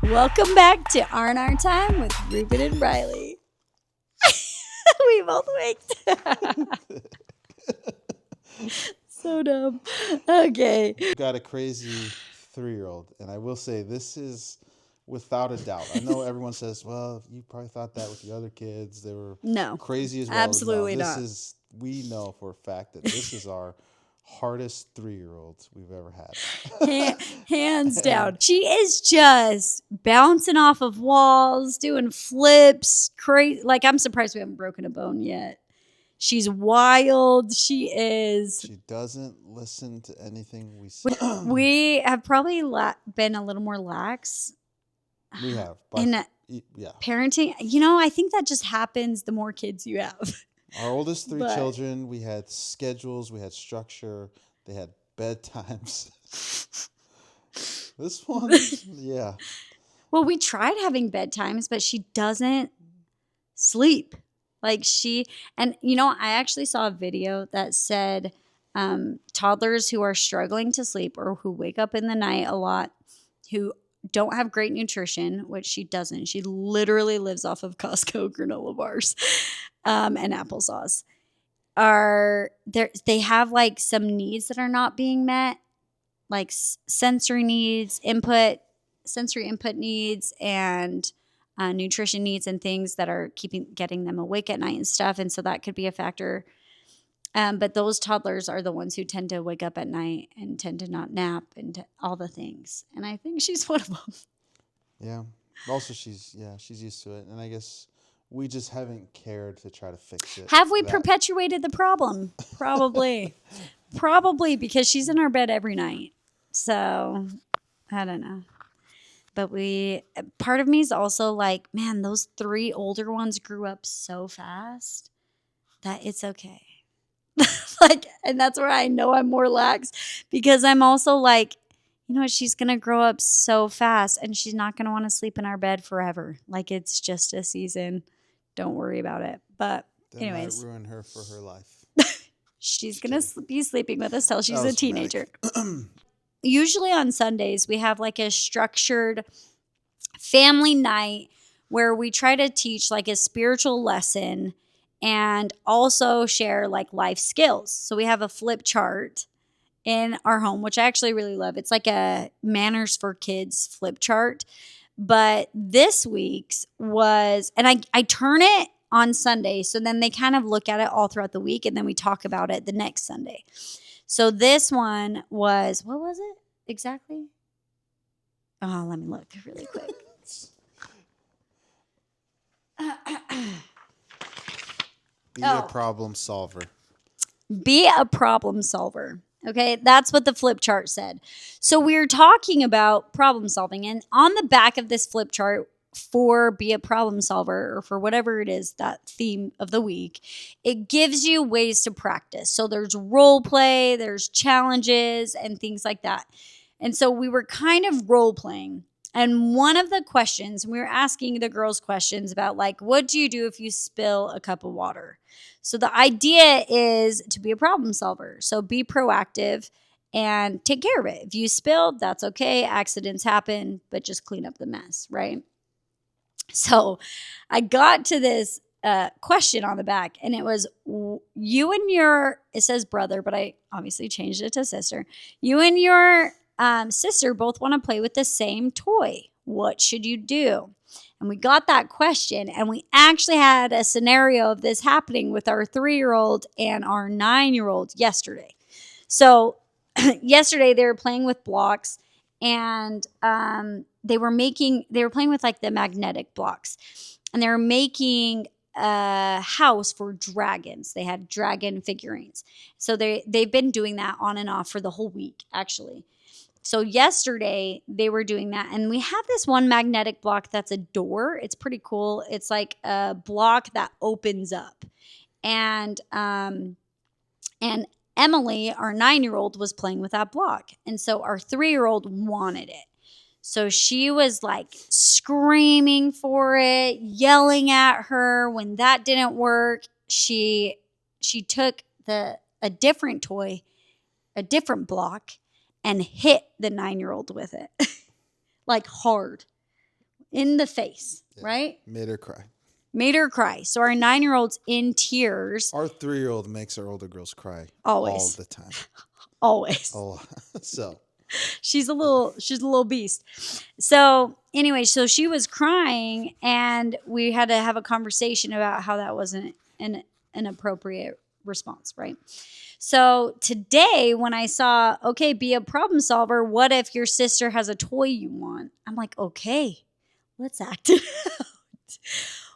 Welcome back to R&R Time with Ruben and RyLee. We both winked. So dumb. Okay. Got a crazy 3-year-old, and I will say this is without a doubt. I know everyone says, "Well, you probably thought that with your other kids; they were No, crazy as well." absolutely No, this not. is we know for a fact that this is our hardest 3-year-olds we've ever had. Hands down. She is just bouncing off of walls, doing flips, crazy. Like, I'm surprised we haven't broken a bone yet. She's wild. She is. She doesn't listen to anything we say. We have probably been a little more lax We have, in yeah. parenting. You know, I think that just happens the more kids you have. Our oldest 3 But- children, we had schedules, we had structure, they had bedtimes. This one, yeah. Well, we tried having bedtimes, but she doesn't sleep. Like and you know, I actually saw a video that said toddlers who are struggling to sleep or who wake up in the night a lot, who don't have great nutrition, which she doesn't. She literally lives off of Costco granola bars and applesauce. They have like some needs that are not being met, like sensory input needs, and nutrition needs and things that are getting them awake at night and stuff. And so that could be a factor. But those toddlers are the ones who tend to wake up at night and tend to not nap and all the things. And I think she's one of them. Yeah. Also, she's used to it. And I guess we just haven't cared to try to fix it. Have we perpetuated the problem? Probably. Probably, because she's in our bed every night. So, I don't know. But part of me is also like, man, those 3 older ones grew up so fast that it's okay. Like, and that's where I know I'm more lax, because I'm also like, you know what, she's going to grow up so fast and she's not going to want to sleep in our bed forever. Like, it's just a season. Don't worry about it. But that anyways, might ruin her for her life. she's going to be sleeping with us till she's a was teenager. Usually on Sundays, we have like a structured family night where we try to teach like a spiritual lesson and also share like life skills. So we have a flip chart in our home, which I actually really love. It's like a manners for kids flip chart. But this week's was, and I turn it on Sunday. So then they kind of look at it all throughout the week, and then we talk about it the next Sunday. So this one was, what was it exactly? Oh, let me look really quick. Be a problem solver. Be a problem solver. Okay, that's what the flip chart said. So we're talking about problem solving, and on the back of this flip chart for be a problem solver, or for whatever it is, that theme of the week, it gives you ways to practice. So there's role play, there's challenges and things like that. And so we were kind of role playing. And one of the questions, we were asking the girls questions about like, what do you do if you spill a cup of water? So the idea is to be a problem solver. So be proactive and take care of it. If you spilled, that's okay. Accidents happen, but just clean up the mess, right? So I got to this question on the back, and it was, you and your, it says brother, but I obviously changed it to sister. You and your sister both want to play with the same toy. What should you do? And we got that question, and we actually had a scenario of this happening with our 3-year-old and our 9-year-old yesterday. So yesterday they were playing with blocks, and they were playing with like the magnetic blocks, and they were making a house for dragons. They had dragon figurines. So they've been doing that on and off for the whole week, actually. So yesterday they were doing that, and we have this one magnetic block that's a door. It's pretty cool. It's like a block that opens up, and Emily, our 9-year-old, was playing with that block, and so our 3-year-old wanted it. So she was like screaming for it, yelling at her. When that didn't work, she took a different toy, a different block, and hit the 9-year-old with it, like hard. in the face, Yeah. right? Made her cry. Made her cry. So our 9-year-old's in tears. Our 3-year-old makes our older girls cry Always. all the time. Always. Oh, so She's a little beast. So anyway, so she was crying, and we had to have a conversation about how that wasn't an appropriate response, right? So today, when I saw, okay, be a problem solver, what if your sister has a toy you want? I'm like, okay, let's act it out.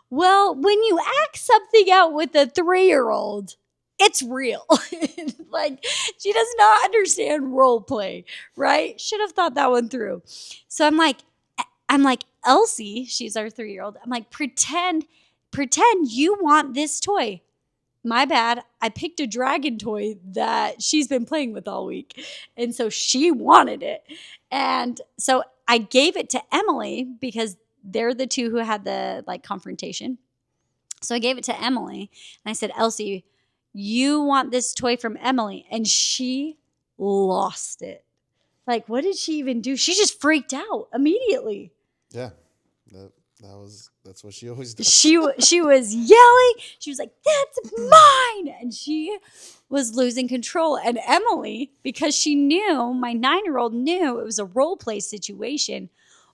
Well, when you act something out with a 3-year-old, it's real. Like, she does not understand role play, right? Should have thought that one through. So I'm like, Elsie, she's our 3-year-old. I'm like, pretend you want this toy. My bad. I picked a dragon toy that she's been playing with all week. And so she wanted it. And so I gave it to Emily because they're the two who had the confrontation. So I gave it to Emily and I said, Elsie, you want this toy from Emily. And she lost it. Like, what did she even do? She just freaked out immediately. yeah, that's what she always does. She was yelling. She was like, that's mine. And she was losing control. And Emily, because she knew, my 9-year-old knew it was a role play situation,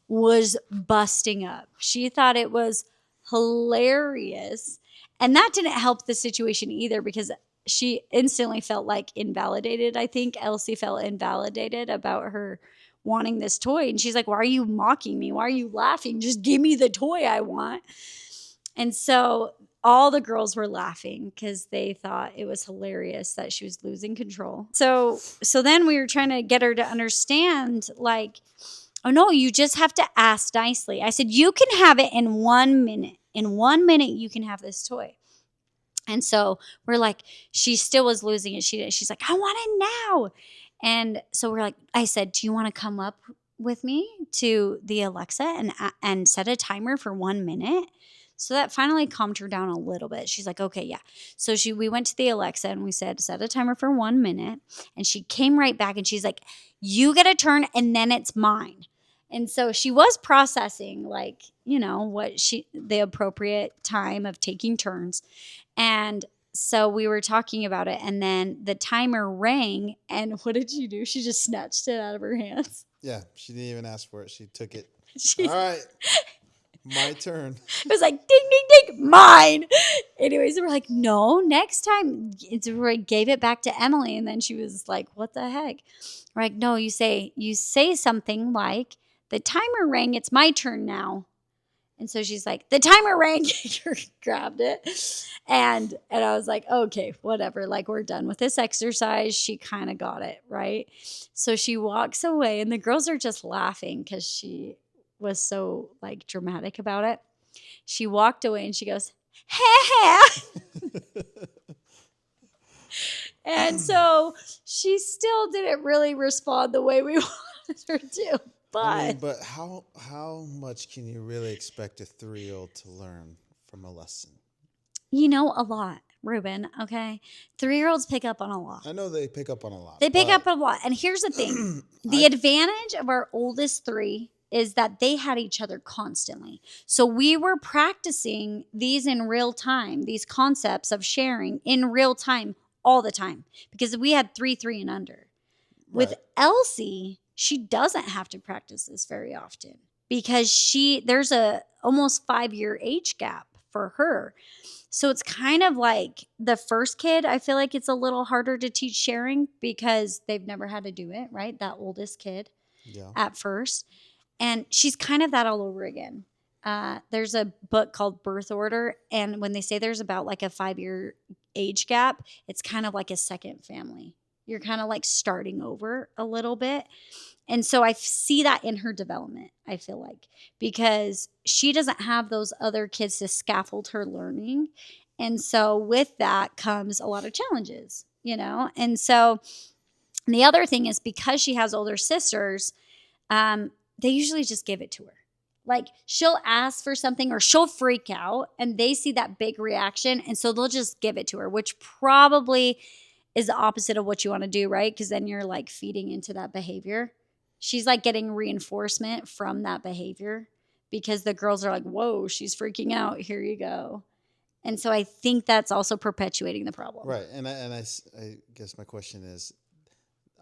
was busting up. She thought it was hilarious. And that didn't help the situation either because she instantly felt like invalidated. I think Elsie felt invalidated about her wanting this toy. And she's like, why are you mocking me? Why are you laughing? Just give me the toy I want. And so all the girls were laughing because they thought it was hilarious that she was losing control. So then we were trying to get her to understand, like, oh no, you just have to ask nicely. I said, you can have it in 1 minute. In 1 minute, you can have this toy. And so we're like, she still was losing it. She's like, I want it now. And so we're like, I said, do you want to come up with me to the Alexa and set a timer for 1 minute? So that finally calmed her down a little bit. She's like, okay, yeah. So we went to the Alexa and we said, set a timer for 1 minute. And she came right back and she's like, you get a turn and then it's mine. And so she was processing, like, the appropriate time of taking turns. And so we were talking about it, and then the timer rang, and what did she do? She just snatched it out of her hands. Yeah, she didn't even ask for it. She took it. All right, my turn. It was like, ding, ding, ding, mine. Anyways, we're like, no, next time. We gave it back to Emily, and then she was like, what the heck? We're like, no, you say something like, the timer rang, it's my turn now. And so she's like, the timer rang, grabbed it. And I was like, okay, whatever. Like, we're done with this exercise. She kind of got it, right? So she walks away and the girls are just laughing because she was so dramatic about it. She walked away and she goes, ha. And so she still didn't really respond the way we wanted her to. But how much can you really expect a 3-year-old to learn from a lesson? A lot, Ruben, okay? 3-year-olds pick up on a lot. I know they pick up on a lot. They pick up on a lot. And here's the thing. The advantage of our oldest 3 is that they had each other constantly. So we were practicing these in real time, these concepts of sharing in real time all the time because we had 3 and under. Right. With Elsie, she doesn't have to practice this very often because there's a almost 5-year age gap for her. So it's kind of like the first kid, I feel like it's a little harder to teach sharing because they've never had to do it, right? That oldest kid at first. And she's kind of that all over again. There's a book called Birth Order. And when they say there's about a 5-year age gap, it's kind of like a second family. You're kind of starting over a little bit. And so I see that in her development, I feel like, because she doesn't have those other kids to scaffold her learning. And so with that comes a lot of challenges, And so the other thing is because she has older sisters, they usually just give it to her. She'll ask for something or she'll freak out and they see that big reaction. And so they'll just give it to her, which probably is the opposite of what you want to do, right? Because then you're feeding into that behavior. She's getting reinforcement from that behavior because the girls are like, whoa, she's freaking out. Here you go. And so I think that's also perpetuating the problem. Right. And I guess my question is,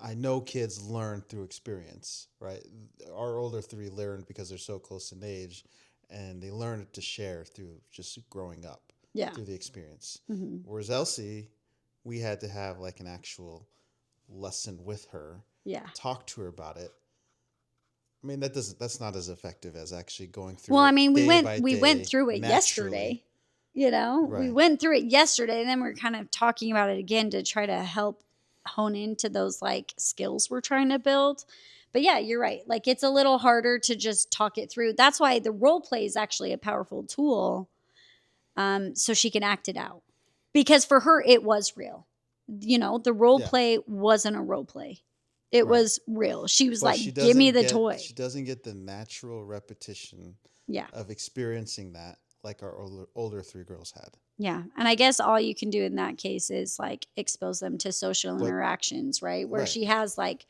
I know kids learn through experience, right? Our older three learned because they're so close in age, and they learn to share through just growing up, through the experience. Mm-hmm. Whereas Elsie, we had to have like an actual lesson with her, talk to her about it. I mean, that's not as effective as actually going through. Well, I mean, we went through it naturally. Yesterday. You know, we went through it yesterday, and then we're kind of talking about it again to try to help hone into those like skills we're trying to build. But yeah, you're right. Like, it's a little harder to just talk it through. That's why the role play is actually a powerful tool, so she can act it out. Because for her, it was real. You know, the role play wasn't a role play. It was real. She was like, give me the toy. She doesn't get the natural repetition of experiencing that like our older three girls had. Yeah. And I guess all you can do in that case is like expose them to social interactions, right? Where she has like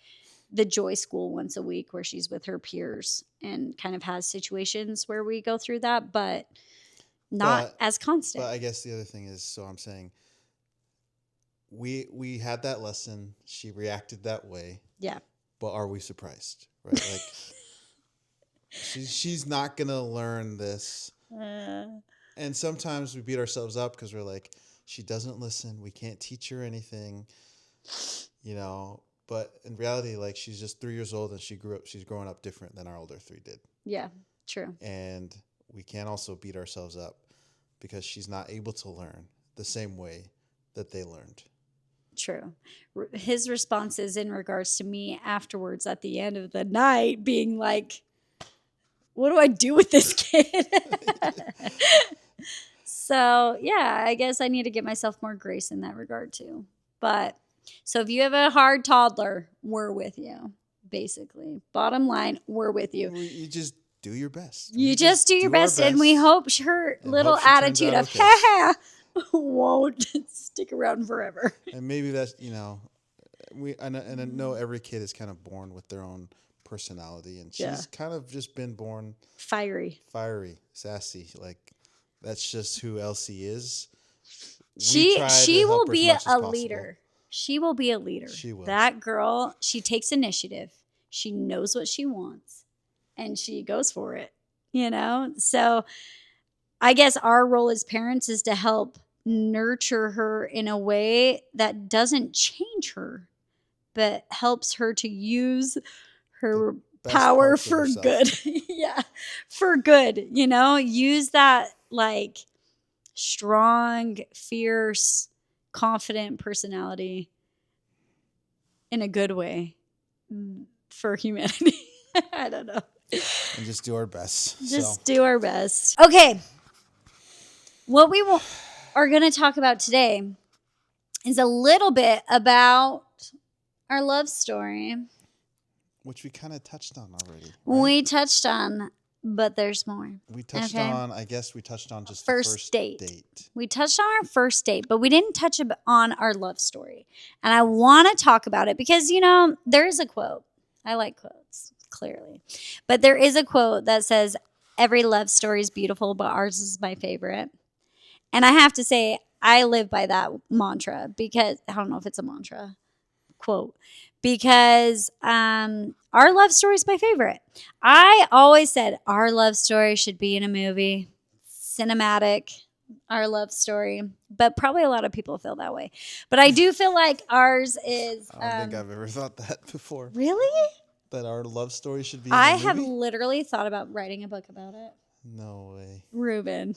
the joy school once a week where she's with her peers and kind of has situations where we go through that, but not as constant. But I guess the other thing is, so I'm saying we had that lesson. She reacted that way. Yeah. But are we surprised? Right? Like she's not gonna learn this. And sometimes we beat ourselves up because we're like, she doesn't listen. We can't teach her anything, you know. But in reality, like, she's just 3 years old and she's growing up different than our older three did. Yeah, true. And we can't also beat ourselves up because she's not able to learn the same way that they learned. True. His responses in regards to me afterwards at the end of the night being like, what do I do with this kid? So, yeah, I guess I need to give myself more grace in that regard too. But so if you have a hard toddler, we're with you, basically. Bottom line, we're with you. You just do your best. You just do your best, and we hope her little attitude of, won't stick around forever. And maybe that's, you know, I know every kid is kind of born with their own personality, and she's kind of just been born fiery, sassy. Like, that's just who Elsie is. She will be a leader. She will be a leader. She will. That girl, she takes initiative. She knows what she wants, and she goes for it, you know? So I guess our role as parents is to help nurture her in a way that doesn't change her, but helps her to use her power for good. Yeah, for good, you know? Use that, like, strong, fierce, confident personality in a good way for humanity. I don't know. And just do our best. Do our best. Okay. What we are going to talk about today is a little bit about our love story. Which we kind of touched on already. Right? We touched on, but there's more. We touched on, I guess we touched on just first the first date. We touched on our first date, but we didn't touch on our love story. And I want to talk about it because, you know, there is a quote. I like quotes, clearly. But there is a quote that says, every love story is beautiful, but ours is my favorite. And I have to say, I live by that mantra because, I don't know if it's a mantra, quote, because our love story is my favorite. I always said our love story should be in a movie, cinematic, our love story. But probably a lot of people feel that way. But I do feel like ours is... I don't think I've ever thought that before. Really? That our love story should be in a movie? I have literally thought about writing a book about it. No way. Ruben.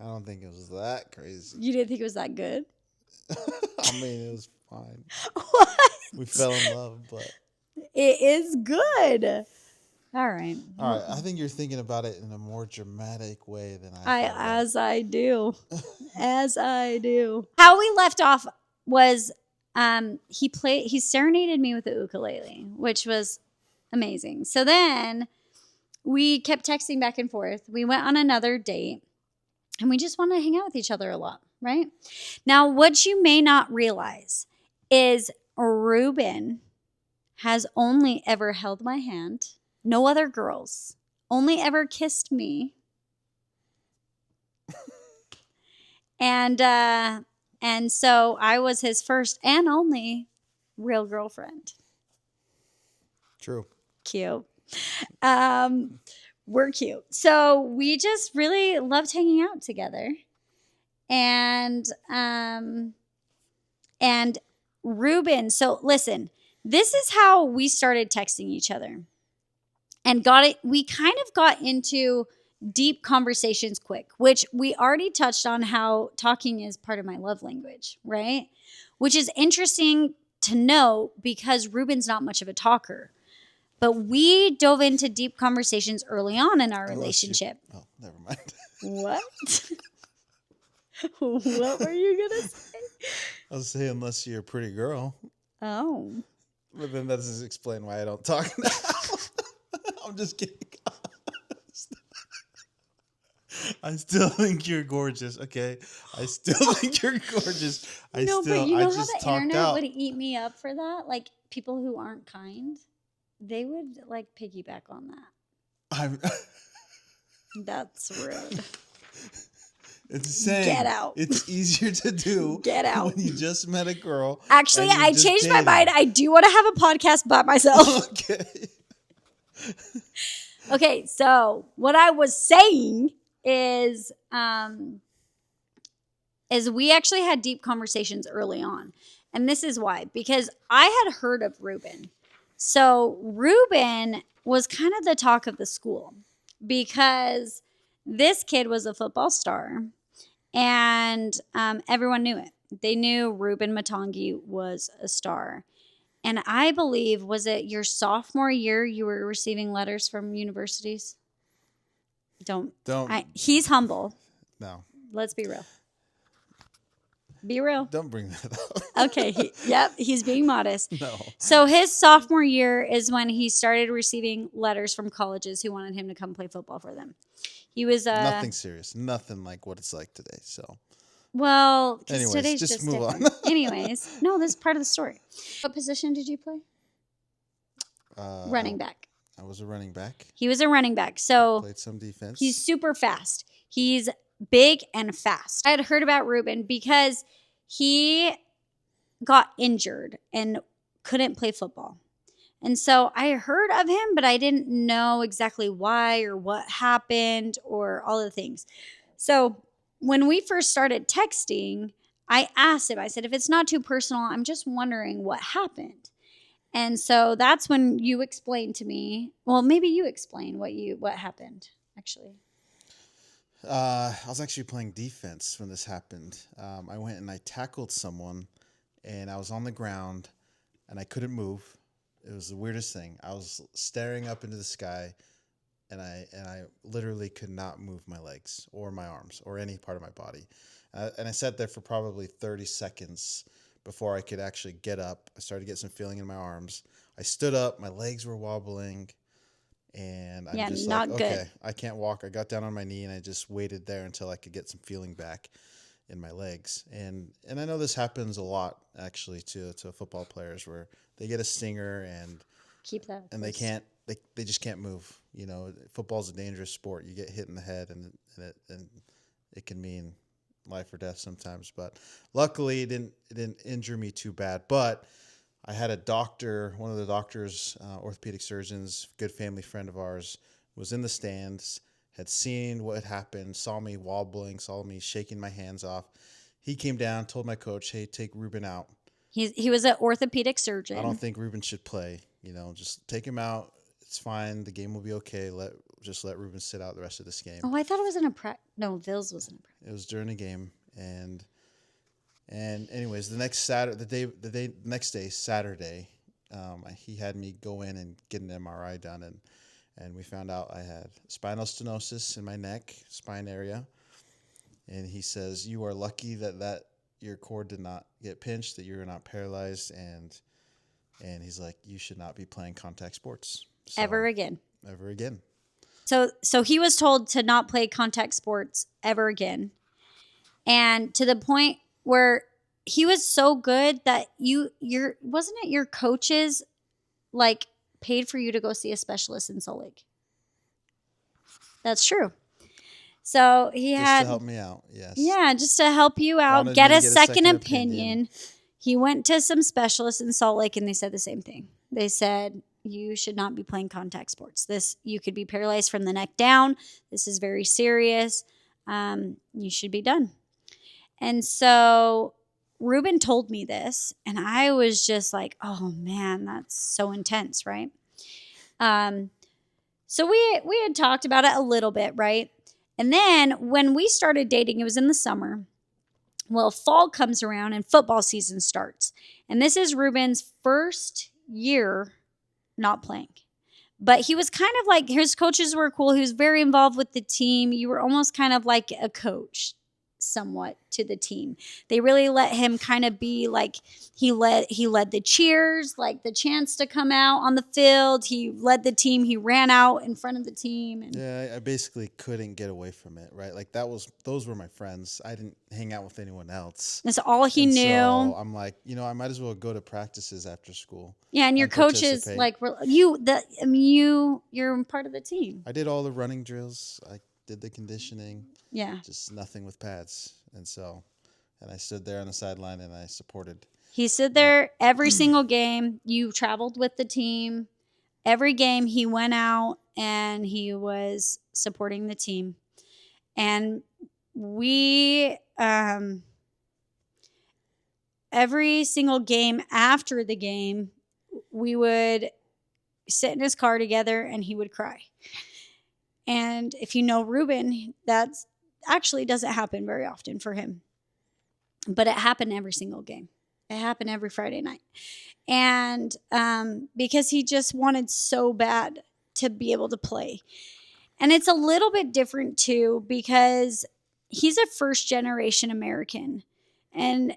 I don't think it was that crazy. You didn't think it was that good? I mean, it was fine. What? We fell in love, but... It is good. All right. I think you're thinking about it in a more dramatic way than I as I do. As I do. How we left off was he serenaded me with the ukulele, which was amazing. So then we kept texting back and forth. We went on another date, and we just wanted to hang out with each other a lot, right? Now, what you may not realize is Ruben has only ever held my hand. No other girls. only ever kissed me. And so I was his first and only real girlfriend. True. Cute. We're cute. So we just really loved hanging out together. And Ruben, so listen, this is how we started texting each other. And we kind of got into deep conversations quick, which we already touched on how talking is part of my love language, right? Which is interesting to know because Ruben's not much of a talker. But we dove into deep conversations early on in our relationship. Oh, never mind. What? What were you going to say? I was saying unless you're a pretty girl. Oh. But then that doesn't explain why I don't talk now. I'm just kidding. I still think you're gorgeous, okay? I still think you're gorgeous. But you know how the internet would eat me up for that? Like, people who aren't kind, they would, like, piggyback on that. That's rude. It's saying get out. It's easier to do get out when you just met a girl. Actually, I changed my mind. I do want to have a podcast by myself. Okay. Okay, so what I was saying is we actually had deep conversations early on. And this is why. Because I had heard of Ruben. So Ruben was kind of the talk of the school. Because this kid was a football star. And everyone knew it. They knew Ruben Matangi was a star. And I believe, was it your sophomore year you were receiving letters from universities? Don't. He's humble. No. Let's be real. Be real. Don't bring that up. Okay. He's being modest. No. So his sophomore year is when he started receiving letters from colleges who wanted him to come play football for them. He was nothing serious. Nothing like what it's like today. So. Well, anyways, today's just move different. on. Anyways, no, this is part of the story. What position did you play? Running back. I was a running back. He was a running back. So played some defense. He's super fast. He's big and fast. I had heard about Ruben because he got injured and couldn't play football. And so I heard of him, but I didn't know exactly why or what happened or all the things. So when we first started texting, I asked him, I said, if it's not too personal, I'm just wondering what happened. And so that's when you explained to me, well, maybe you explain what happened, actually. I was actually playing defense when this happened. I went and I tackled someone, and I was on the ground, and I couldn't move. It was the weirdest thing. I was staring up into the sky, and I literally could not move my legs or my arms or any part of my body. And I sat there for probably 30 seconds before I could actually get up. I started to get some feeling in my arms. I stood up. My legs were wobbling. And I'm just like, okay, I can't walk. I got down on my knee, and I just waited there until I could get some feeling back in my legs. And I know this happens a lot, actually, to football players where they get a stinger and keep that. And they just can't move. You know, football's a dangerous sport. You get hit in the head, and it can mean life or death sometimes. But luckily, it didn't injure me too bad. But I had a doctor, one of the doctors, orthopedic surgeons, good family friend of ours, was in the stands, had seen what had happened, saw me wobbling, saw me shaking my hands off. He came down, told my coach, hey, take Ruben out. He was an orthopedic surgeon. I don't think Ruben should play. You know, just take him out. It's fine. The game will be okay. Just let Ruben sit out the rest of this game. Oh, I thought it was in a practice. No, Vils was in a practice. It was during a game, and anyways, the next day, Saturday, he had me go in and get an MRI done, and we found out I had spinal stenosis in my neck, spine area. And he says, you are lucky that your cord did not get pinched, that you're not paralyzed, and he's like, you should not be playing contact sports. Ever again. Ever again. So he was told to not play contact sports ever again. And to the point where he was so good that wasn't it your coaches like paid for you to go see a specialist in Salt Lake? That's true. So he Just had, to help me out. Yes. yeah, just to help you out, Wanted get me a to second opinion. He went to some specialists in Salt Lake and they said the same thing. They said, you should not be playing contact sports. You could be paralyzed from the neck down. This is very serious. You should be done. And so Ruben told me this, and I was just like, oh man, that's so intense, right? So we had talked about it a little bit, right? And then when we started dating, it was in the summer. Well, fall comes around and football season starts. And this is Ruben's first year not playing. But he was kind of like, his coaches were cool. He was very involved with the team. You were almost kind of like a coach somewhat to the team. They really let him kind of be like, he led the cheers, like the chance to come out on the field. He led the team. He ran out in front of the team. And Yeah, I basically couldn't get away from it, right? Like those were my friends. I didn't hang out with anyone else. that's all he And knew. so I'm like, I might as well go to practices after school. Yeah, and your coaches participate. like you're part of the team. I did all the running drills. I did the conditioning. Yeah. Just nothing with pads. And I stood there on the sideline and I supported. He stood there every single game. You traveled with the team. Every game he went out and he was supporting the team. And we every single game after the game, we would sit in his car together and he would cry. And if you know Ruben, that's actually doesn't happen very often for him. But it happened every single game. It happened every Friday night. And because he just wanted so bad to be able to play. And it's a little bit different too because he's a first generation American. And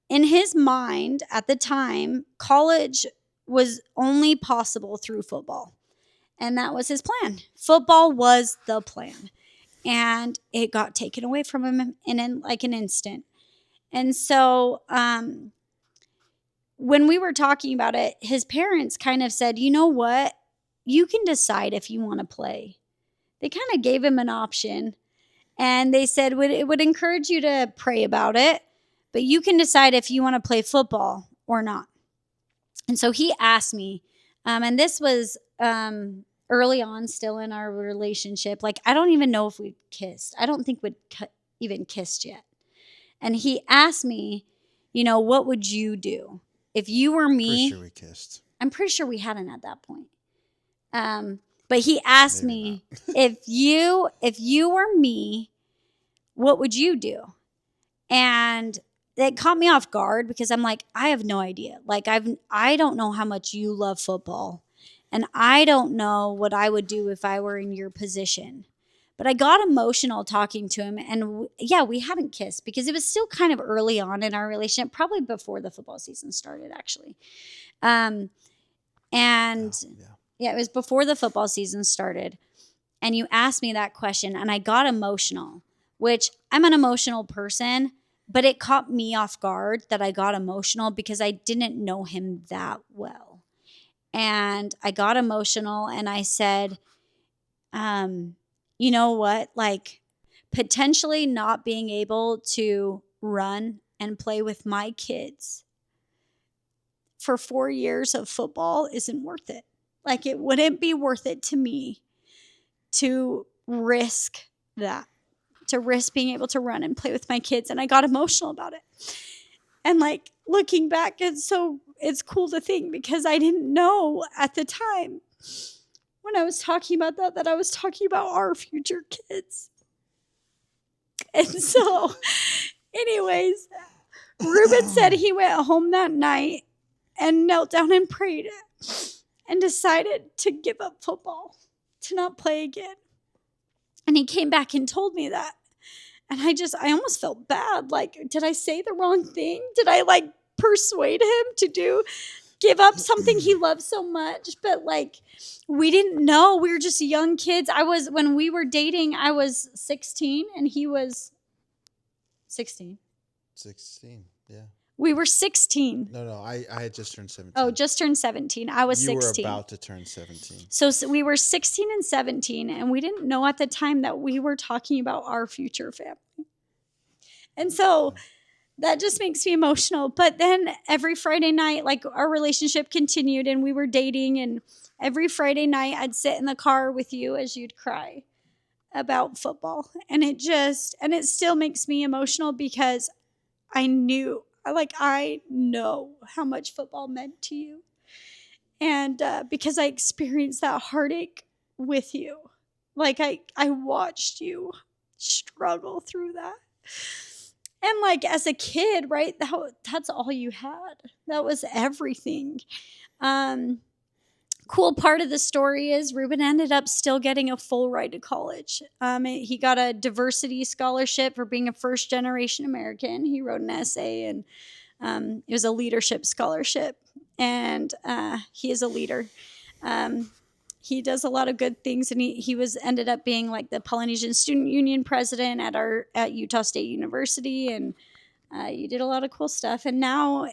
in his mind at the time, college was only possible through football. And that was his plan. Football was the plan. And it got taken away from him in like an instant. And so when we were talking about it, his parents kind of said, you know what? You can decide if you want to play. They kind of gave him an option. And they said it would encourage you to pray about it, but you can decide if you want to play football or not. And so he asked me, and this was early on still in our relationship. Like, I don't even know if we'd kissed. I don't think we'd even kissed yet. And he asked me, what would you do? If you were me. Pretty sure we kissed. I'm pretty sure we hadn't at that point. But he asked me, if you were me, what would you do? And it caught me off guard because I'm like, I have no idea. Like, I don't know how much you love football. And I don't know what I would do if I were in your position. But I got emotional talking to him. And we hadn't kissed because it was still kind of early on in our relationship, probably before the football season started, actually. It was before the football season started. And you asked me that question and I got emotional, which I'm an emotional person, but it caught me off guard that I got emotional because I didn't know him that well. And I got emotional and I said, you know what? Like, potentially not being able to run and play with my kids for 4 years of football isn't worth it. Like, it wouldn't be worth it to me to risk that, to risk being able to run and play with my kids. And I got emotional about it. And like, looking back, it's cool to think because I didn't know at the time when I was talking about that I was talking about our future kids. And so, anyways, Ruben said he went home that night and knelt down and prayed and decided to give up football, to not play again. And he came back and told me that. And I almost felt bad. Like, did I say the wrong thing? Did I like persuade him to give up something he loves so much? But like, we didn't know. We were just young kids. When we were dating, I was 16 and he was 16. 16, yeah. We were 16. No, I had just turned 17. Oh, just turned 17. I was You were 16. about to turn 17. So we were 16 and 17, and we didn't know at the time that we were talking about our future family. And so that just makes me emotional. But then every Friday night, like our relationship continued and we were dating. And every Friday night, I'd sit in the car with you as you'd cry about football. And it still makes me emotional because I know how much football meant to you. And because I experienced that heartache with you, like I watched you struggle through that. And like as a kid, right? That's all you had. That was everything. Cool part of the story is Ruben ended up still getting a full ride to college. He got a diversity scholarship for being a first generation American. He wrote an essay, and it was a leadership scholarship. And he is a leader. He does a lot of good things, and he ended up being like the Polynesian Student Union president at Utah State University, and you did a lot of cool stuff. And now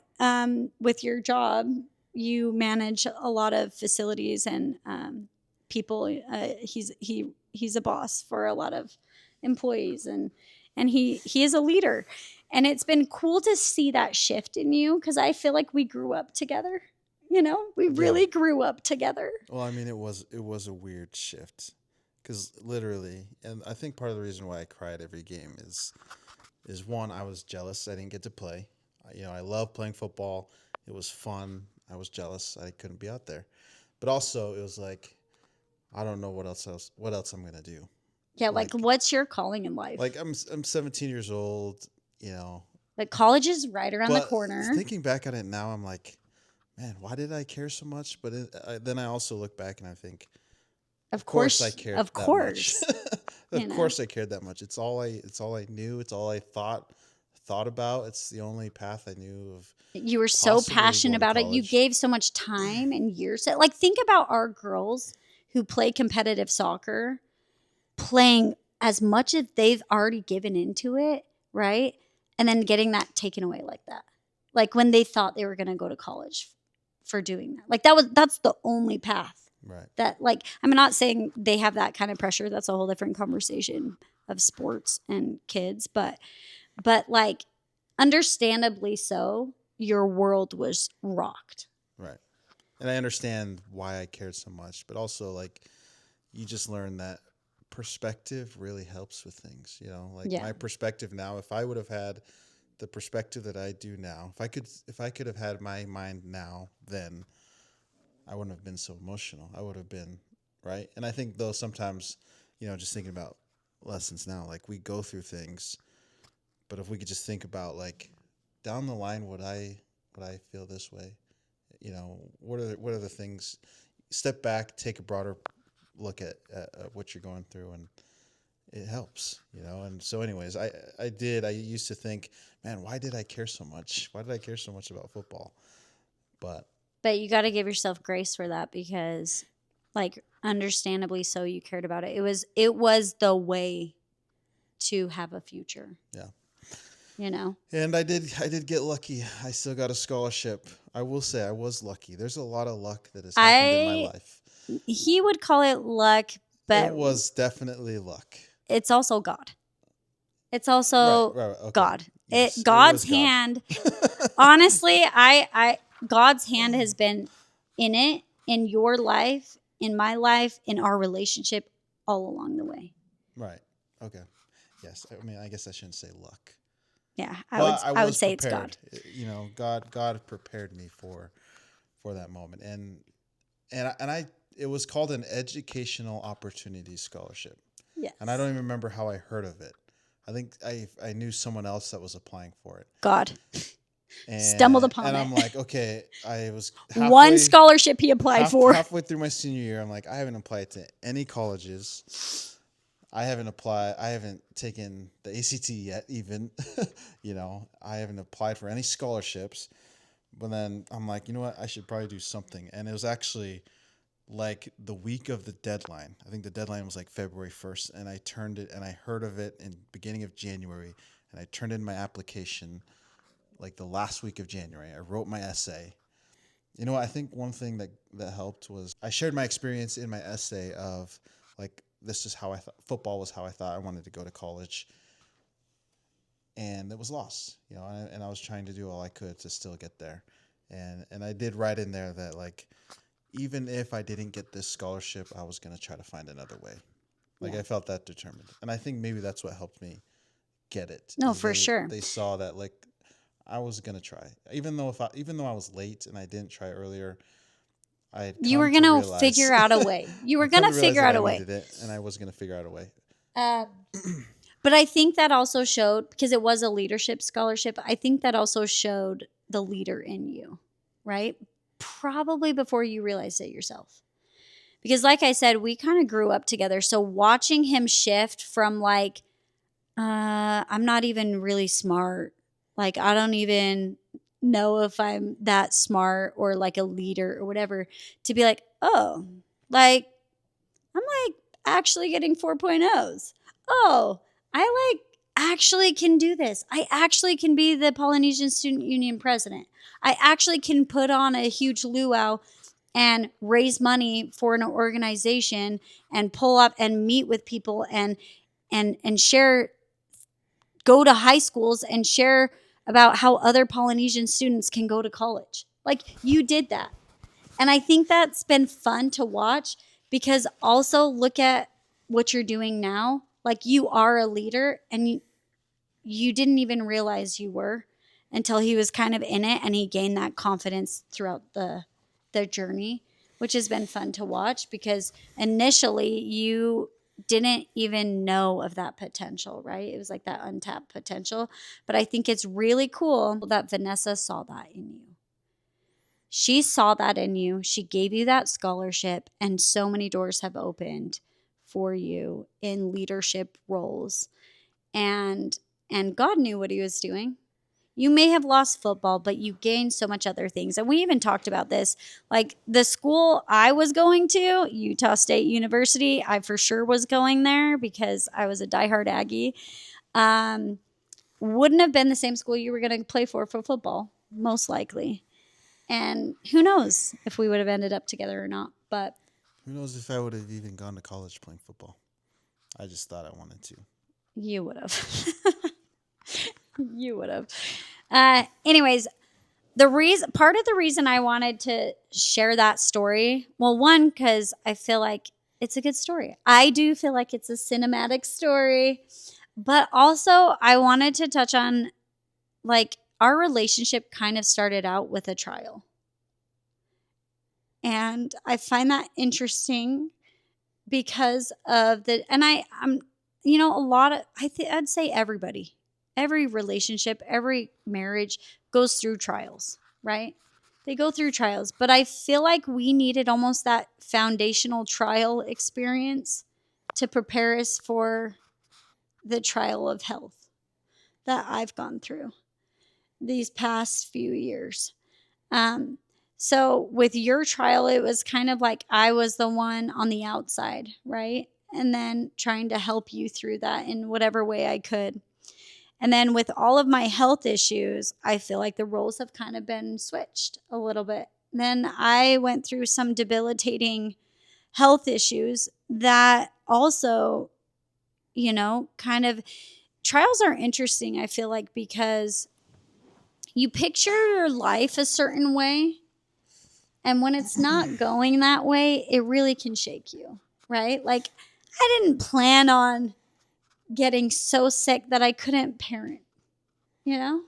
with your job, you manage a lot of facilities and people. He's a boss for a lot of employees, and he is a leader. And it's been cool to see that shift in you because I feel like we grew up together. We really grew up together. Well, I mean, it was a weird shift because literally, and I think part of the reason why I cried every game is one, I was jealous I didn't get to play. I love playing football. It was fun. I was jealous I couldn't be out there. But also, it was like, I don't know what else I'm gonna do. Yeah, like what's your calling in life? Like I'm 17 years old. Like college is right around the corner. Thinking back on it now, I'm like, man, why did I care so much? But then I also look back and I think, of course I cared. Of course, that much. Of course I cared that much. It's all I knew. It's all I thought about. It's the only path I knew of. You were so passionate about it. You gave so much time and years. Like think about our girls who play competitive soccer, playing as much as they've already given into it, right? And then getting that taken away like that. Like when they thought they were going to go to college for doing that. Like that's the only path. Right. That like, I'm not saying they have that kind of pressure. That's a whole different conversation of sports and kids, but like understandably so, your world was rocked. Right. And I understand why I cared so much, but also like you just learn that perspective really helps with things, my perspective now, if I would have had the perspective that I do now, if I could have had my mind now, then I wouldn't have been so emotional. I would have been right. And I think though sometimes, just thinking about lessons now, like we go through things, but if we could just think about like down the line, would I feel this way? What are the things? Step back, take a broader look at what you're going through, and it helps, And so, anyways, I used to think, man, why did I care so much? Why did I care so much about football? But you got to give yourself grace for that because, like, understandably so, you cared about it. It was the way to have a future. Yeah. And I did get lucky. I still got a scholarship. I will say I was lucky. There's a lot of luck that has happened in my life. He would call it luck, but it was definitely luck. It's also God. It's also right, okay. God. Yes, God's hand. Honestly, God's hand has been in it, in your life, in my life, in our relationship, all along the way. Right. Okay. Yes. I mean, I guess I shouldn't say luck. Yeah, I would say prepared. It's God. God prepared me for that moment, and it was called an educational opportunity scholarship. Yes. And I don't even remember how I heard of it. I think I knew someone else that was applying for it. God. Stumbled upon it. And I'm like, okay, I was one scholarship he applied for. Halfway through my senior year, I'm like, I haven't applied to any colleges. I haven't taken the ACT yet even. I haven't applied for any scholarships. But then I'm like, you know what? I should probably do something. And it was actually like the week of the deadline. I think the deadline was like February 1st. And I turned it and I heard of it in beginning of January. And I turned in my application like the last week of January. I wrote my essay. You know what? I think one thing that helped was I shared my experience in my essay of like this is how I thought football was how I thought I wanted to go to college, and it was lost. You know, and I was trying to do all I could to still get there, and I did write in there that like even if I didn't get this scholarship, I was gonna try to find another way. Like Yeah. I felt that determined, and I think maybe that's what helped me get it. No, Is for sure. they saw that like I was gonna try, even though I was late and I didn't try earlier. I had You were come to going to realize figure out a way. You were I going come to to realize figure that out I a way. needed it, and I was gonna figure out a way. Um, but I think that also showed, because it was a leadership scholarship, I think that also showed the leader in you, right? Probably before you realized it yourself. Because, like I said, we kind of grew up together. So, watching him shift from like, I'm not even really smart, like, I don't even know if I'm that smart or like a leader or whatever, to be like, oh, like, I'm like actually getting 4.0s. Oh, I like actually can do this. I actually can be the Polynesian Student Union president. I actually can put on a huge luau and raise money for an organization and pull up and meet with people and share, go to high schools and share about how other Polynesian students can go to college. Like, you did that. And I think that's been fun to watch, because also look at what you're doing now. Like, you are a leader, and you didn't even realize you were until he was kind of in it, and he gained that confidence throughout the journey, which has been fun to watch, because initially you didn't even know of that potential, right? It was like that untapped potential. But I think it's really cool that Vanessa saw that in you. She saw that in you. She gave you that scholarship, and so many doors have opened for you in leadership roles. And God knew what he was doing. You may have lost football, but you gained so much other things. And we even talked about this. Like, the school I was going to, Utah State University, I for sure was going there because I was a diehard Aggie. Wouldn't have been the same school you were going to play for football, most likely. And who knows if we would have ended up together or not. But Who knows if I would have even gone to college playing football? I just thought I wanted to. you would have. You would have. Anyways, part of the reason I wanted to share that story, well, one, because I feel like it's a good story. I do feel like it's a cinematic story. But also, I wanted to touch on, like, our relationship kind of started out with a trial. And I find that interesting because of I'm, a lot of, I'd say every relationship, every marriage goes through trials, right? They go through trials, but I feel like we needed almost that foundational trial experience to prepare us for the trial of health that I've gone through these past few years. Um, so with your trial, it was kind of like I was the one on the outside, right? And then trying to help you through that in whatever way I could. And then with all of my health issues, I feel like the roles have kind of been switched a little bit. Then I went through some debilitating health issues that also, kind of, trials are interesting, I feel like, because you picture your life a certain way, and when it's not going that way, it really can shake you, right? Like, I didn't plan on getting so sick that I couldn't parent, you know?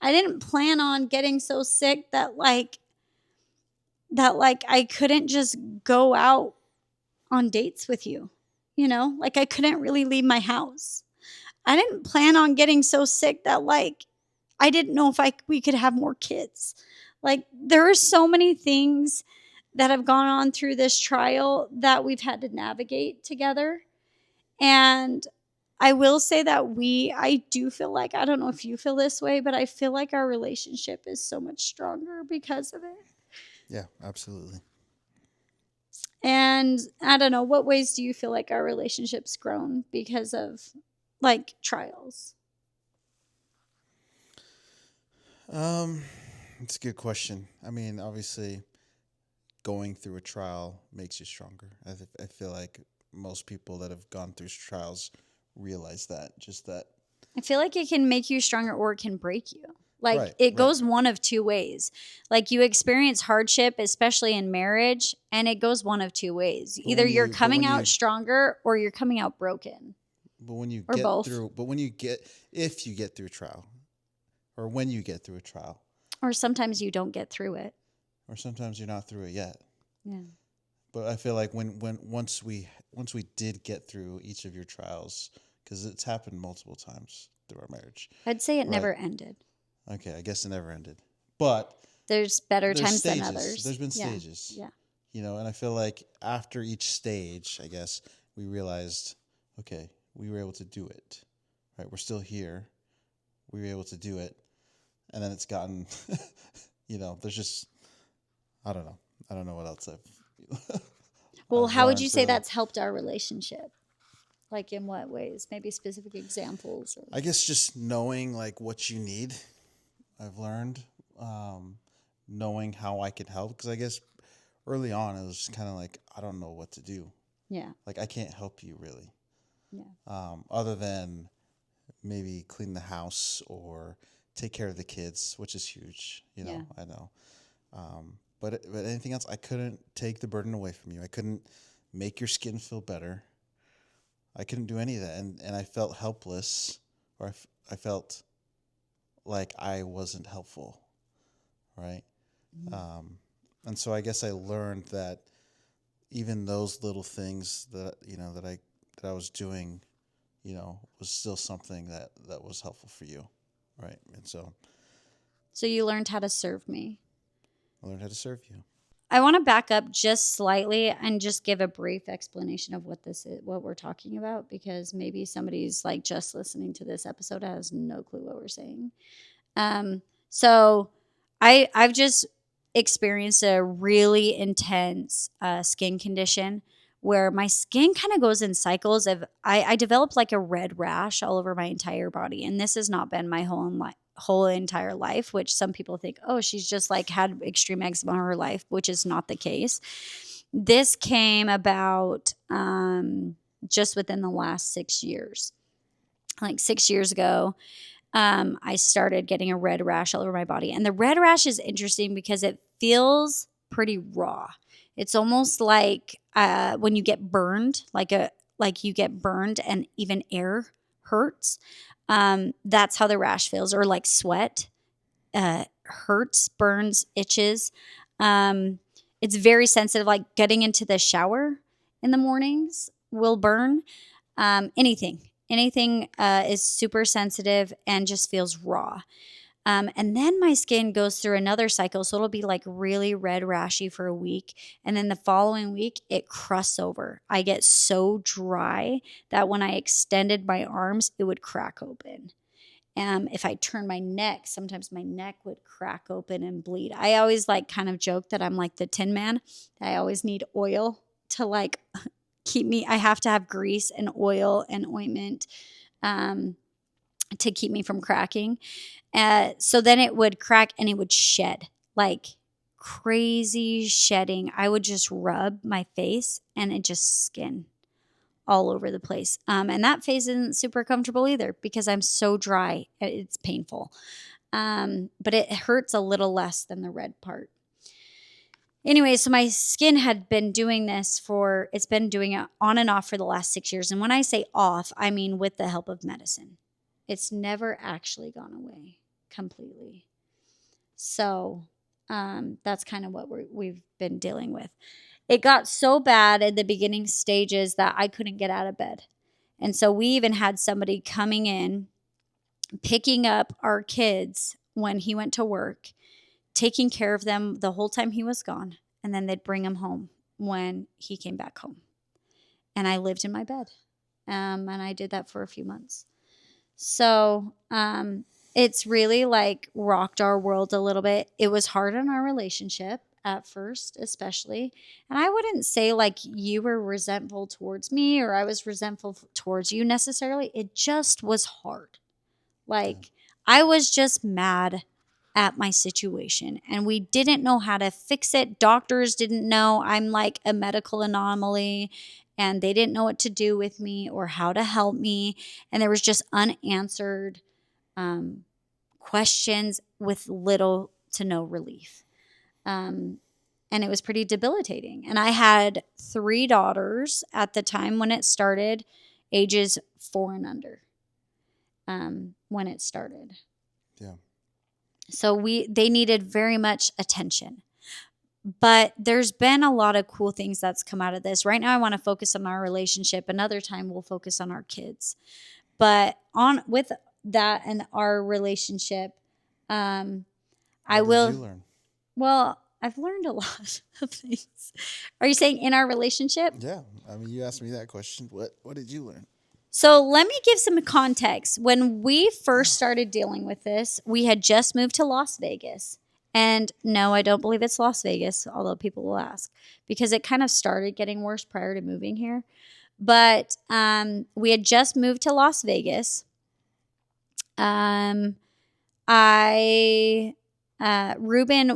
I didn't plan on getting so sick that I couldn't just go out on dates with you. Like, I couldn't really leave my house. I didn't plan on getting so sick that I didn't know if we could have more kids. Like, there are so many things that have gone on through this trial that we've had to navigate together. And I will say that I do feel like, I don't know if you feel this way, but I feel like our relationship is so much stronger because of it. Yeah, absolutely. And I don't know, what ways do you feel like our relationship's grown because of, like, trials? Um, it's a good question. I mean, obviously, going through a trial makes you stronger. I feel like most people that have gone through trials realize that. Just that. I feel like it can make you stronger or it can break you. Like Right. it Right. goes one of two ways. Like you experience hardship, especially in marriage, and it goes one of two ways. But Either when you're you, but coming when out you, stronger or you're coming out broken but when you or get both. through, but when you get, if you get through a trial, or when you get through a trial, Or sometimes you don't get through it. or sometimes you're not through it yet. Yeah. But I feel like when once we did get through each of your trials, because it's happened multiple times through our marriage, I'd say it right? never ended. Okay, I guess it never ended. But There's better there's times than stages. others. There's been Yeah. stages. Yeah. You know, and I feel like after each stage, I guess we realized, okay, we were able to do it. Right? We're still here. We were able to do it. And then it's gotten there's just I don't know. I don't know what else Well, I've how would learned you say really. that's helped our relationship? Like in what ways? Maybe specific examples. Or... I guess just knowing like what you need, I've learned, um, knowing how I can help. Because I guess early on it was kind of like I don't know what to do. Yeah. Like I can't help you really, Yeah. other than maybe clean the house or take care of the kids, which is huge. Yeah. I know. But anything else, I couldn't take the burden away from you. I couldn't make your skin feel better. I couldn't do any of that, and I felt helpless, or I felt like I wasn't helpful, right? Mhm. And so I guess I learned that even those little things that I was doing, was still something that was helpful for you, right? And so So you learned how to serve me. I learned how to serve you. I want to back up just slightly and just give a brief explanation of what this is, what we're talking about, because maybe somebody's like just listening to this episode has no clue what we're saying. So I've just experienced a really intense skin condition where my skin kind of goes in cycles of I developed like a red rash all over my entire body, and this has not been my whole entire life, which some people think, oh, she's just like had extreme eczema her life, which is not the case. This came about just within the last 6 years. Like 6 years ago, I started getting a red rash all over my body. And the red rash is interesting because it feels pretty raw. It's almost like when you get burned, like you get burned and even air hurts. That's how the rash feels, or like sweat hurts, burns, itches. It's very sensitive. Like getting into the shower in the mornings will burn. Anything is super sensitive and just feels raw. And then my skin goes through another cycle. So it'll be like really red rashy for a week. And then the following week, it crusts over. I get so dry that when I extended my arms, it would crack open. If I turn my neck, sometimes my neck would crack open and bleed. I always like kind of joke that I'm like the Tin Man. I always need oil to like keep me. I have to have grease and oil and ointment um, to keep me from cracking. So then it would crack and it would shed like crazy shedding. I would just rub my face and it just skin all over the place. And that phase isn't super comfortable either because I'm so dry. It's painful. But it hurts a little less than the red part. Anyway, so my skin had been doing it's been doing it on and off for the last 6 years. And when I say off, I mean with the help of medicine. It's never actually gone away completely. So that's kind of what we've been dealing with. It got so bad in the beginning stages that I couldn't get out of bed. And so we even had somebody coming in, picking up our kids when he went to work, taking care of them the whole time he was gone. And then they'd bring him home when he came back home. And I lived in my bed. And I did that for a few months. So it's really like rocked our world a little bit. It was hard on our relationship at first, especially. And I wouldn't say like you were resentful towards me or I was resentful towards you necessarily. It just was hard. Like I was just mad at my situation, and we didn't know how to fix it. Doctors didn't know I'm like a medical anomaly, and they didn't know what to do with me or how to help me. And there was just unanswered questions with little to no relief. And it was pretty debilitating. And I had 3 daughters at the time when it started, ages 4 and under, when it started. Yeah. So they needed very much attention. But there's been a lot of cool things that's come out of this. Right now I want to focus on our relationship. Another time we'll focus on our kids. But on with that and our relationship, I What will. did you learn? Well, I've learned a lot of things. Are you saying in our relationship? Yeah. I mean, you asked me that question. What did you learn? So let me give some context. When we first started dealing with this, we had just moved to Las Vegas. And no, I don't believe it's Las Vegas, although people will ask, because it kind of started getting worse prior to moving here. But we had just moved to Las Vegas. Ruben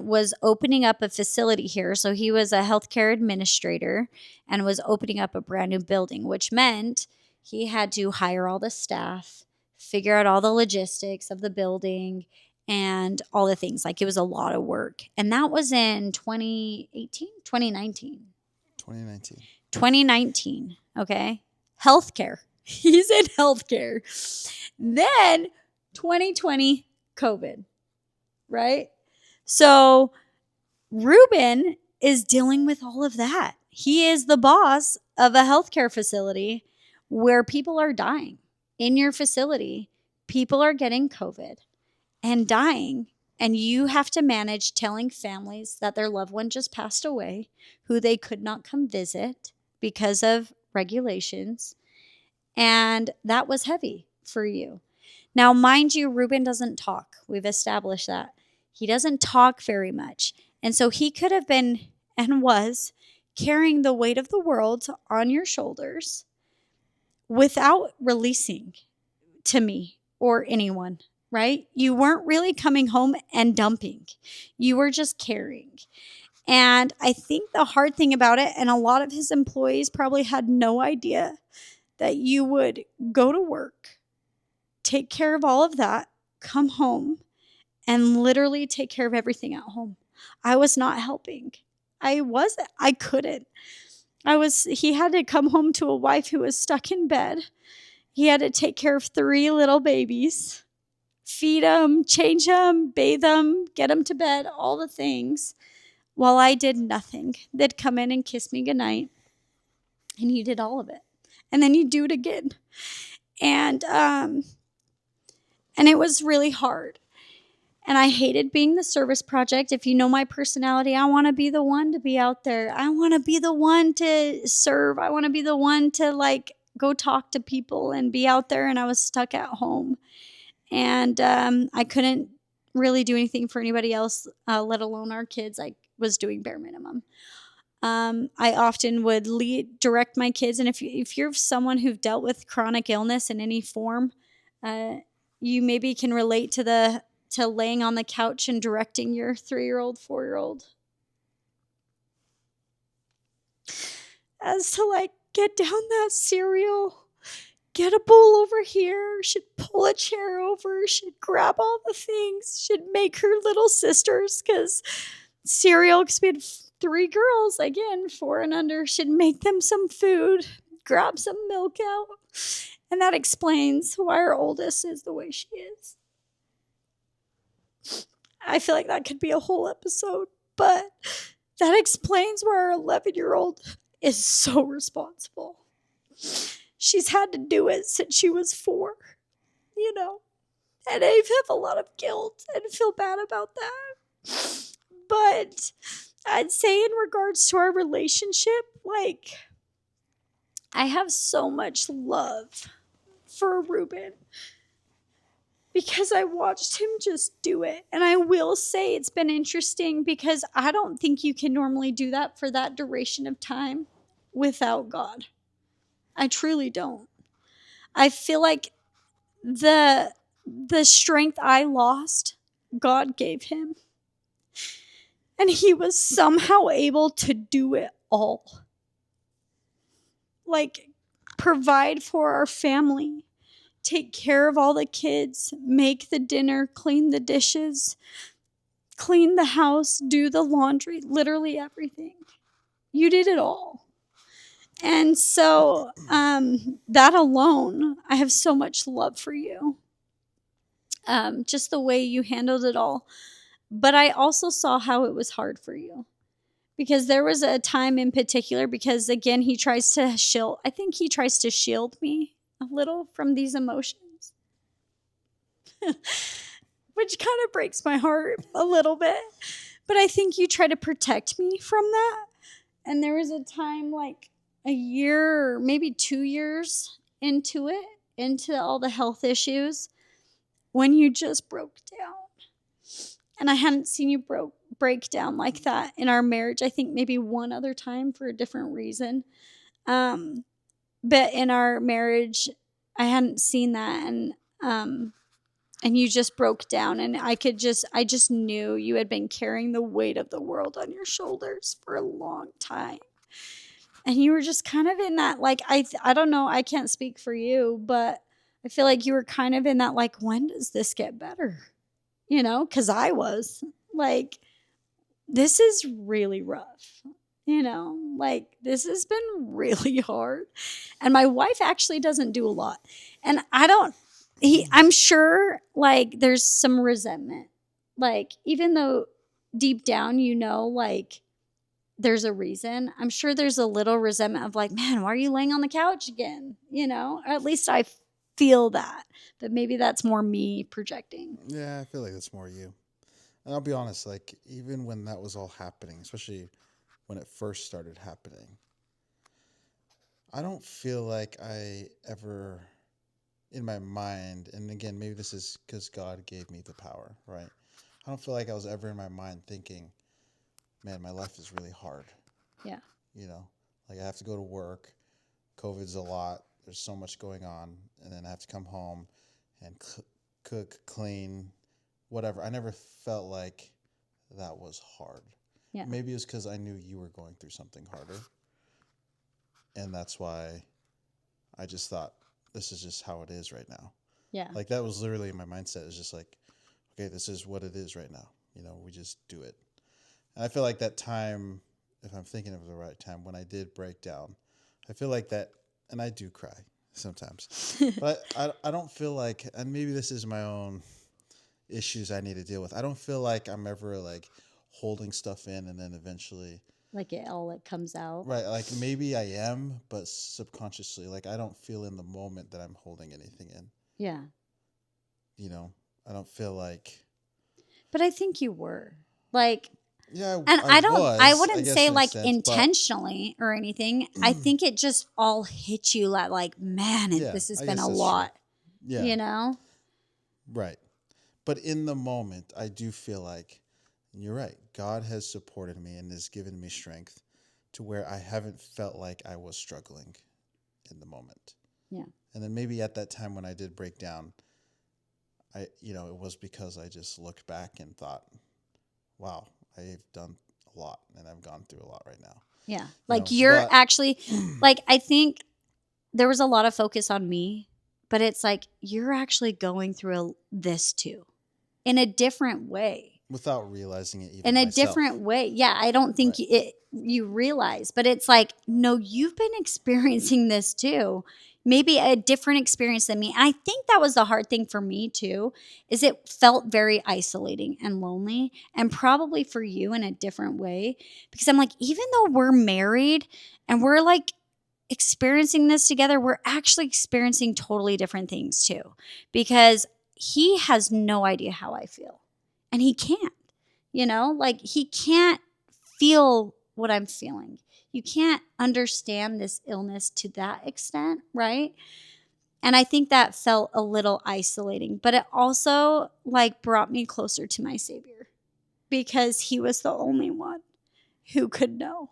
was opening up a facility here. So he was a healthcare administrator and was opening up a brand new building, which meant he had to hire all the staff, figure out all the logistics of the building, and all the things. Like, it was a lot of work. And that was in 2018, 2019. 2019. 2019. Okay. Healthcare. He's in healthcare. Then 2020, COVID, right? So Ruben is dealing with all of that. He is the boss of a healthcare facility where people are dying. In your facility, people are getting COVID and dying. And you have to manage telling families that their loved one just passed away, who they could not come visit because of regulations. And that was heavy for you. Now, mind you, Ruben doesn't talk. We've established that. He doesn't talk very much. And so he could have been and was carrying the weight of the world on your shoulders without releasing to me or anyone, right? You weren't really coming home and dumping. You were just carrying. And I think the hard thing about it, and a lot of his employees probably had no idea, that you would go to work, take care of all of that, come home, and literally take care of everything at home. I was not helping. I couldn't. He had to come home to a wife who was stuck in bed. He had to take care of 3 little babies, feed them, change them, bathe them, get them to bed, all the things, while I did nothing. They'd come in and kiss me goodnight, and he did all of it. And then he'd do it again. And it was really hard. And I hated being the service project. If you know my personality, I want to be the one to be out there. I want to be the one to serve. I want to be the one to like go talk to people and be out there. And I was stuck at home. And I couldn't really do anything for anybody else, let alone our kids. I was doing bare minimum. I often would direct my kids. And if you're someone who've dealt with chronic illness in any form, you maybe can relate to laying on the couch and directing your 3-year-old, 4-year-old as to like, get down that cereal, get a bowl over here, should pull a chair over, should grab all the things, should make her little sisters, because cereal, because we had 3 girls, again, 4 and under, should make them some food, grab some milk out. And that explains why our oldest is the way she is. I feel like that could be a whole episode, but that explains why our 11-year-old is so responsible. She's had to do it since she was 4, and I have a lot of guilt and feel bad about that. But I'd say in regards to our relationship, like, I have so much love for Ruben because I watched him just do it. And I will say it's been interesting because I don't think you can normally do that for that duration of time without God. I truly don't. I feel like the strength I lost God gave him. And he was somehow able to do it all. Like, provide for our family, take care of all the kids, make the dinner, clean the dishes, clean the house, do the laundry, literally everything. You did it all. And so that alone, I have so much love for you. Just the way you handled it all. But I also saw how it was hard for you. Because there was a time in particular, because again, he tries to shield, I think he tries to shield me a little from these emotions. Which kind of breaks my heart a little bit. But I think you try to protect me from that. And there was a time like a year or maybe 2 years into it, into all the health issues, when you just broke down. And I hadn't seen you break down like that in our marriage. I think maybe one other time for a different reason. But in our marriage, I hadn't seen that. And you just broke down, and I just knew you had been carrying the weight of the world on your shoulders for a long time. And you were just kind of in that, like, I don't know, I can't speak for you, but I feel like you were kind of in that, like, when does this get better? You know, because I was like, this is really rough. You know, like, this has been really hard. And my wife actually doesn't do a lot. And I'm sure, like, there's some resentment. Like, even though deep down, you know, like, there's a reason, I'm sure there's a little resentment of like, man, why are you laying on the couch again? You know, or at least I feel that. But maybe that's more me projecting. Yeah, I feel like that's more you. And I'll be honest, like, even when that was all happening, especially when it first started happening, I don't feel like I ever, in my mind, and again, maybe this is because God gave me the power, right? I don't feel like I was ever in my mind thinking, man, my life is really hard. Yeah. You know, like, I have to go to work. COVID's a lot. There's so much going on. And then I have to come home and cook, clean, whatever. I never felt like that was hard. Yeah. Maybe it was because I knew you were going through something harder. And that's why I just thought, this is just how it is right now. Yeah. Like, that was literally my mindset. It's just like, okay, this is what it is right now. You know, we just do it. And I feel like that time, if I'm thinking of the right time, when I did break down, I feel like that, and I do cry sometimes, but I don't feel like, and maybe this is my own issues I need to deal with. I don't feel like I'm ever like holding stuff in and then eventually. Like it comes out. Right. Like, maybe I am, but subconsciously, like, I don't feel in the moment that I'm holding anything in. Yeah. You know, I don't feel like. But I think you were. Like, yeah, and I wouldn't say like sense, intentionally or anything. I think it just all hit you like, man, this has been a lot. True. Yeah. You know? Right. But in the moment, I do feel like, and you're right, God has supported me and has given me strength to where I haven't felt like I was struggling in the moment. Yeah. And then maybe at that time when I did break down, it was because I just looked back and thought, wow, I've done a lot and I've gone through a lot right now. Yeah. Like, actually, like, I think there was a lot of focus on me, but it's like, you're actually going through this too in a different way. Without realizing it even in a myself. Different way. Yeah. I don't think you realize, but it's like, no, you've been experiencing this too. Maybe a different experience than me. And I think that was the hard thing for me too, is it felt very isolating and lonely, and probably for you in a different way, because I'm like, even though we're married and we're like experiencing this together, we're actually experiencing totally different things too, because he has no idea how I feel, and he can't, like, he can't feel what I'm feeling. You can't understand this illness to that extent, right? And I think that felt a little isolating, but it also like brought me closer to my Savior, because he was the only one who could know.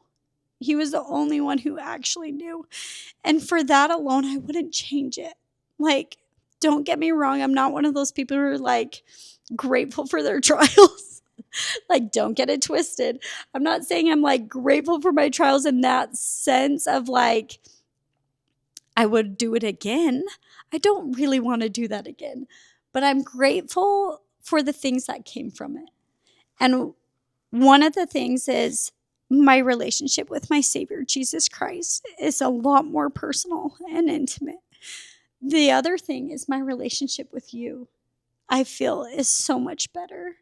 He was the only one who actually knew. And for that alone, I wouldn't change it. Like, don't get me wrong. I'm not one of those people who are like, grateful for their trials. Like, don't get it twisted. I'm not saying I'm like grateful for my trials in that sense of like, I would do it again. I don't really want to do that again, but I'm grateful for the things that came from it. And one of the things is my relationship with my Savior, Jesus Christ, is a lot more personal and intimate. The other thing is my relationship with you, I feel is so much better.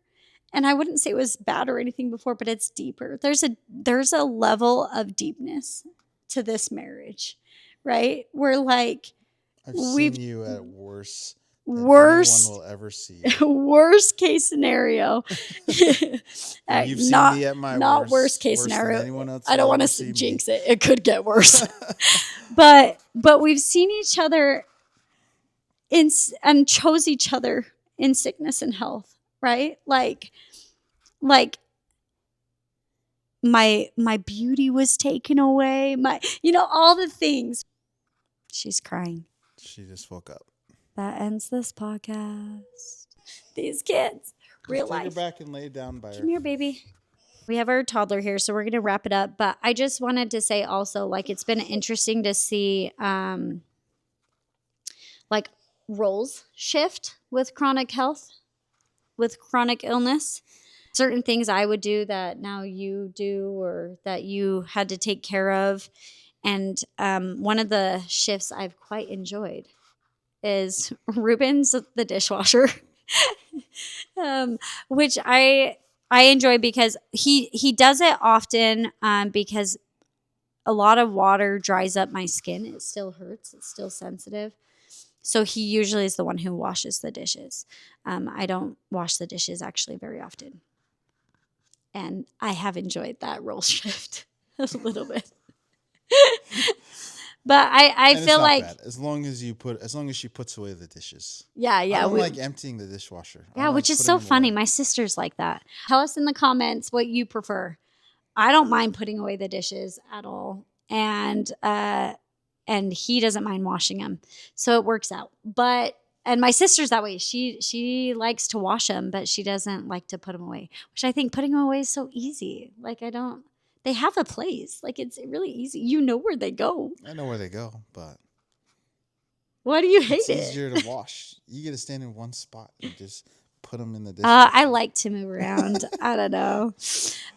And I wouldn't say it was bad or anything before, but it's deeper. There's a level of deepness to this marriage, right? We're like, I've we've seen you at worse than anyone worst will ever see you. worst case scenario. And you've seen not me at my not worst case worse than scenario. anyone else I don't will want ever to see jinx me. it. It could get worse. but we've seen each other and chose each other in sickness and health, right? Like my beauty was taken away. My all the things. She's crying. She just woke up. That ends this podcast. These kids, real Just take her life. back and lay down by her. Come here, baby. We have our toddler here, so we're going to wrap it up. But I just wanted to say also, like, it's been interesting to see, like, roles shift with chronic health, with chronic illness. Certain things I would do that now you do or that you had to take care of. And one of the shifts I've quite enjoyed is Ruben's the dishwasher, which I enjoy because he does it often because a lot of water dries up my skin. It still hurts. It's still sensitive. So he usually is the one who washes the dishes. I don't wash the dishes actually very often. And I have enjoyed that role shift a little bit. But I And feel it's not like bad. As long as she puts away the dishes. yeah. I don't like emptying the dishwasher. I Yeah, don't which like is so putting them funny. away. My sister's like that. Tell us in the comments what you prefer. I don't mind putting away the dishes at all, and he doesn't mind washing them, so it works out. And my sister's that way. She likes to wash them, but she doesn't like to put them away. Which I think putting them away is so easy. Like I don't. They have a place. Like it's really easy. You know where they go. I know where they go, but Why do you hate it's it? easier to wash. You get to stand in one spot and just put them in the dishwasher. I like to move around. I don't know.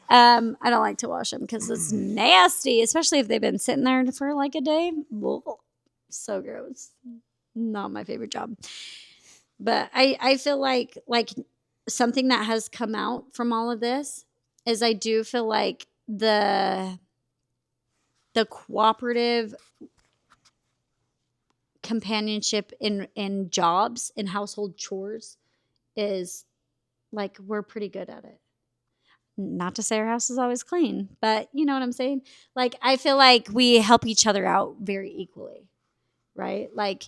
I don't like to wash them because it's nasty, especially if they've been sitting there for like a day. Whoa. So gross. Not my favorite job. But I feel like something that has come out from all of this is I do feel like the cooperative companionship in jobs, in household chores is like we're pretty good at it. Not to say our house is always clean, but you know what I'm saying? Like I feel like we help each other out very equally, right? Like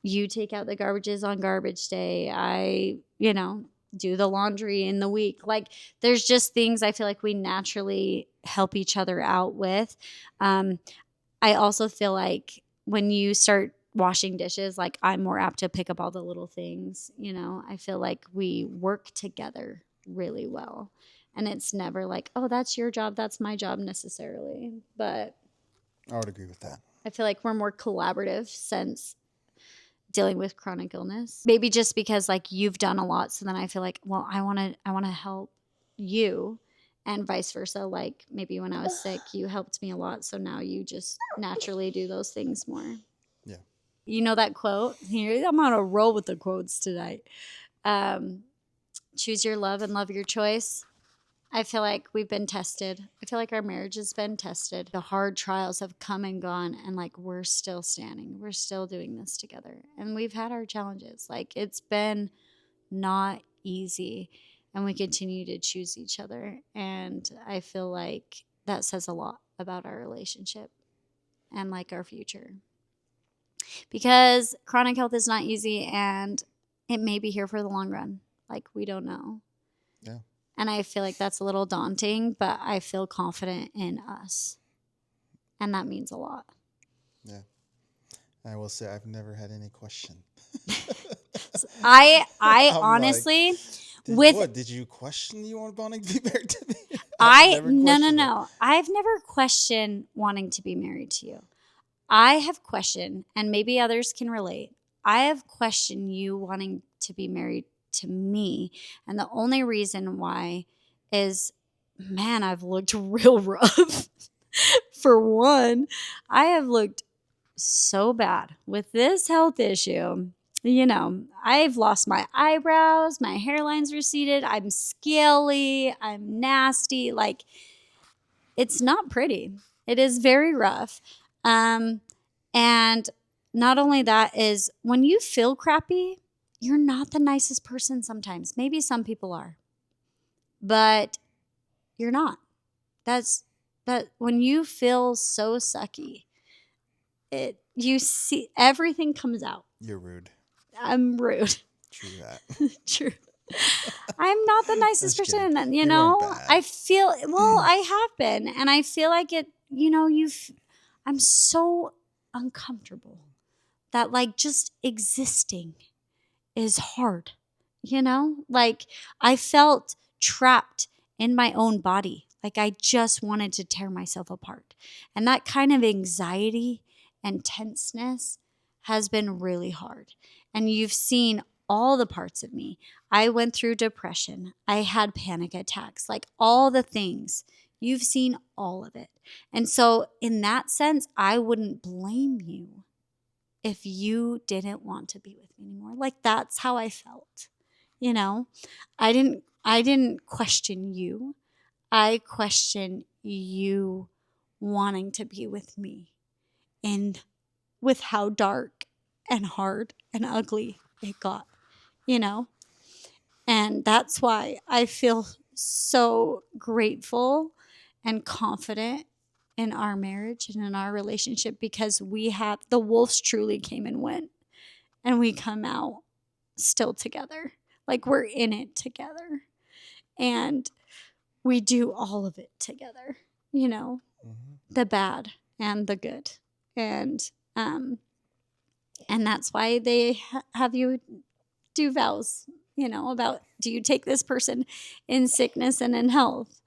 you take out the garbages on garbage day. I, do the laundry in the week. Like there's just things I feel like we naturally help each other out with. I also feel like when you start washing dishes, like I'm more apt to pick up all the little things, I feel like we work together really well. And it's never like, oh, that's your job, that's my job necessarily. But I would agree with that. I feel like we're more collaborative since dealing with chronic illness. Maybe just because like you've done a lot. So then I feel like, well, I want to help you and vice versa. Like maybe when I was sick, you helped me a lot. So now you just naturally do those things more. Yeah. You know that quote? Here, I'm on a roll with the quotes tonight. Choose your love and love your choice. I feel like we've been tested. I feel like our marriage has been tested. The hard trials have come and gone, and like we're still standing. We're still doing this together. And we've had our challenges. Like it's been not easy, and we continue to choose each other. And I feel like that says a lot about our relationship and like our future. Because chronic health is not easy, and it may be here for the long run. Like we don't know. Yeah. And I feel like that's a little daunting, but I feel confident in us. And that means a lot. Yeah. I will say I've never had any question. I I'm like, honestly, did, with what did you question you wanting to be married to me? I never no no questioned it. no. I've never questioned wanting to be married to you. I have questioned, and maybe others can relate. I have questioned you wanting to be married to me, and the only reason why is, man, I've looked real rough. For one, I have looked so bad with this health issue. You know, I've lost my eyebrows, my hairline's receded, I'm scaly, I'm nasty. Like, it's not pretty. It is very rough. Um, and not only that is when you feel crappy, you're not the nicest person sometimes. Maybe some people are, but you're not. That's that when you feel so sucky, it you see everything comes out. You're rude. I'm rude. True that. True. I'm not the nicest Just kidding. person, and you You weren't know, bad. I feel well, I have been, and I feel like it, you know, I'm so uncomfortable that like just existing is hard, you know? Like I felt trapped in my own body. Like I just wanted to tear myself apart. And that kind of anxiety and tenseness has been really hard. And you've seen all the parts of me. I went through depression. I had panic attacks, like all the things. You've seen all of it. And so, in that sense, I wouldn't blame you if you didn't want to be with me anymore. Like that's how I felt. You know, I didn't question you. I questioned you wanting to be with me and with how dark and hard and ugly it got, you know? And that's why I feel so grateful and confident in our marriage and in our relationship because we have the wolves truly came and went and we come out still together. Like we're in it together and we do all of it together, you know, the bad and the good. And um and that's why they have you do vows, you know, about do you take this person in sickness and in health?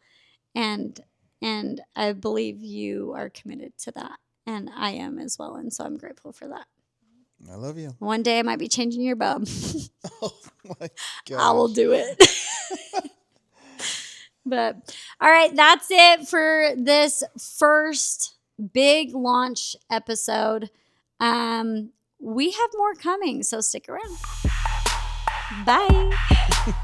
And and I believe you are committed to that and I am as well and so I'm grateful for that. I love you. One day I might be changing your bum. Oh my I will gosh. do it. But all right, that's it for this first big launch episode. We have more coming, so stick around. Bye.